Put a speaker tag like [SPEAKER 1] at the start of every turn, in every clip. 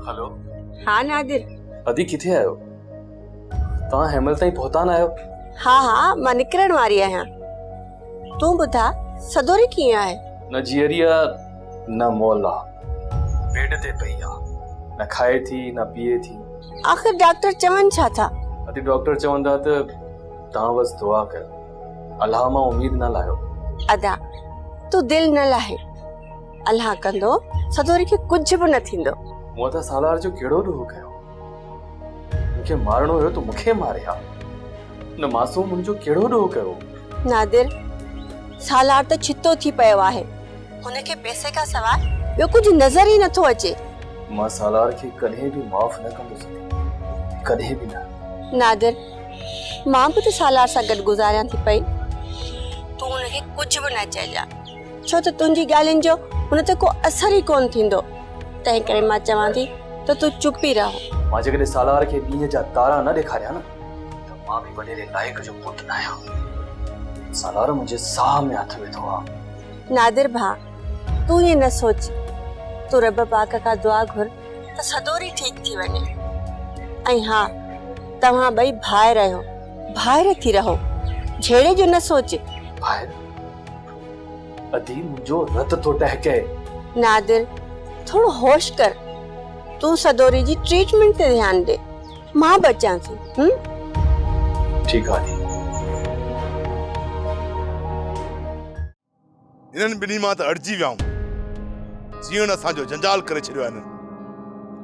[SPEAKER 1] Hello.
[SPEAKER 2] हाँ नादिर।
[SPEAKER 1] अदी किथे आयो? तव्हां हेमल ताईं पहुता न आयो?
[SPEAKER 2] हाँ मां निकिरण वारी आहियां। तूं ॿुधा सदोरी कीअं आहे?
[SPEAKER 1] न जीअरिया न मौला, बेड ते पई आ, न खाए थी न पिए थी।
[SPEAKER 2] आखिर डॉक्टर चवनि छा था?
[SPEAKER 1] अदी डॉक्टर चवंदा त तव्हां बस दुआ कयो, अल्लाह मां उम्मीद न लायो।
[SPEAKER 2] अदा तूं दिल न लाहे, अल्लाह कंदो सदोरी खे कुछ भी न थींदो।
[SPEAKER 1] मूं त सालार जो कहिड़ो ॾोह कयो, मूंखे मारणो हुयो त मूंखे मारिया, न मासूम मुंहिंजो कहिड़ो ॾोह कयो।
[SPEAKER 2] नादिर सालार त छितो थी पियो आहे, हुनखे पैसे खां सवाइ ॿियो कुझु नज़र ई नथो अचे।
[SPEAKER 1] मां सालार खे कॾहिं बि माफ़ न कंदुसि, कॾहिं बि न।
[SPEAKER 2] नादिर मां बि त सालार सां गॾु गुज़ारियां थी पई, तूं हुनखे कुझु बि न चइजां, छो त तुंहिंजी ॻाल्हियुनि जो हुन ते को असर ई कोन थींदो। तंहिं करे मां चवां थी त तूं चुप ई रहो।
[SPEAKER 1] मां जेकॾहिं सालार खे ॾींहं जा तारा न ॾेखारिया न त मां बि वॾेरे लाइक़ जो पुटु न आहियां। सालार मुंहिंजे साह में हथ वेठो आहे।
[SPEAKER 2] नादिर भा तूं ये न सोच, तू रब पाक का दुआ घुर त सदोरी ठीक थी वने। ऐं हाँ तव्हां ॿई भाइर रहो, भाइर थी रहो, झेड़े जो न सोच।
[SPEAKER 1] भाइर? अदी मुंहिंजो रत थो टहके।
[SPEAKER 2] नादिर थोड़ो होश कर, तू सदोरी जी ट्रीटमेंट ते ध्यान दे, मां बचां थी।
[SPEAKER 1] ठीकु आहे।
[SPEAKER 3] इन्हनि ॿिन्ही मां त अड़जी विया आहियूं, जीअण असांजो जंजाल करे छॾियो आहे।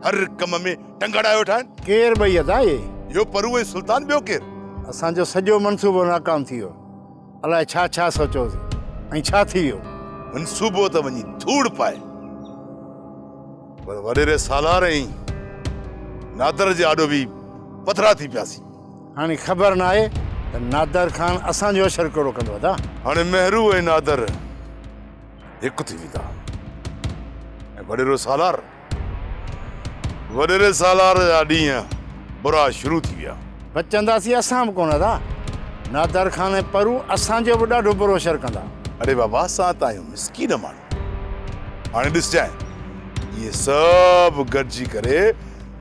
[SPEAKER 3] हर कम में टंगड़ायो ठाहिनि।
[SPEAKER 4] केर भई अदा ये?
[SPEAKER 3] इहो परू ऐं सुल्तान, ॿियो केर?
[SPEAKER 4] असांजो सॼो मनसूबो नाकाम थी वियो, अलाए छा छा सोचियोसीं ऐं छा थी वियो।
[SPEAKER 3] मनसूबो त वञी धूड़ पाए, पर वॾेरे सालार ऐं नादर जे आॾो बि पथरा थी पियासीं।
[SPEAKER 4] हाणे ख़बर न आहे त नादर खान असांजो असरु कहिड़ो कंदो अदा।
[SPEAKER 3] हाणे मेहरू ऐं नादर हिकु थी वेंदा ऐं वॾेरो सालार जा ॾींहं बुरा शुरू थी विया।
[SPEAKER 4] बचंदासीं असां बि कोन अदा, नादर खान ऐं परू असांजो बि ॾाढो बुरो असरु कंदा।
[SPEAKER 3] अरे बाबा असां त आहियूं मिसकीन माण्हू, हाणे ॾिसजांइ इहे सभु गॾिजी करे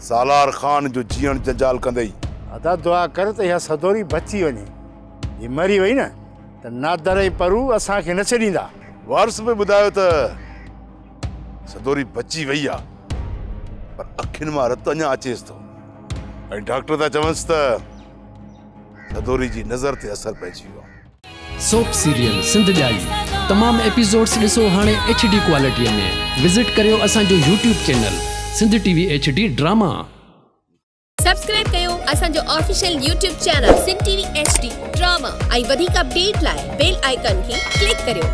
[SPEAKER 3] सालार खान जो जीअण जंजाल कंदई।
[SPEAKER 4] अदा दुआ कर त इहा सदोरी बची वञे, ही मरी वई न त नादर ऐं परू असांखे न छॾींदा।
[SPEAKER 3] वारस में ॿुधायो त सदोरी बची वई आहे, पर अखियुनि मां रतु अञा अचेसि थो ऐं डॉक्टर था चवंसि त सदोरी जी नज़र ते असर पइजी वियो आहे।
[SPEAKER 5] सोप सीरियल सिंध जाई तमाम एपिसोड्स ॾिसो हाणे HD क्वालिटीअ में। विज़िट करियो असांजो YouTube channel Sindh TV HD drama.
[SPEAKER 6] Subscribe कयो असांजो official YouTube channel Sindh TV HD drama ऐं वधीक अपडेट लाइ बेल आइकन खे क्लिक करियो।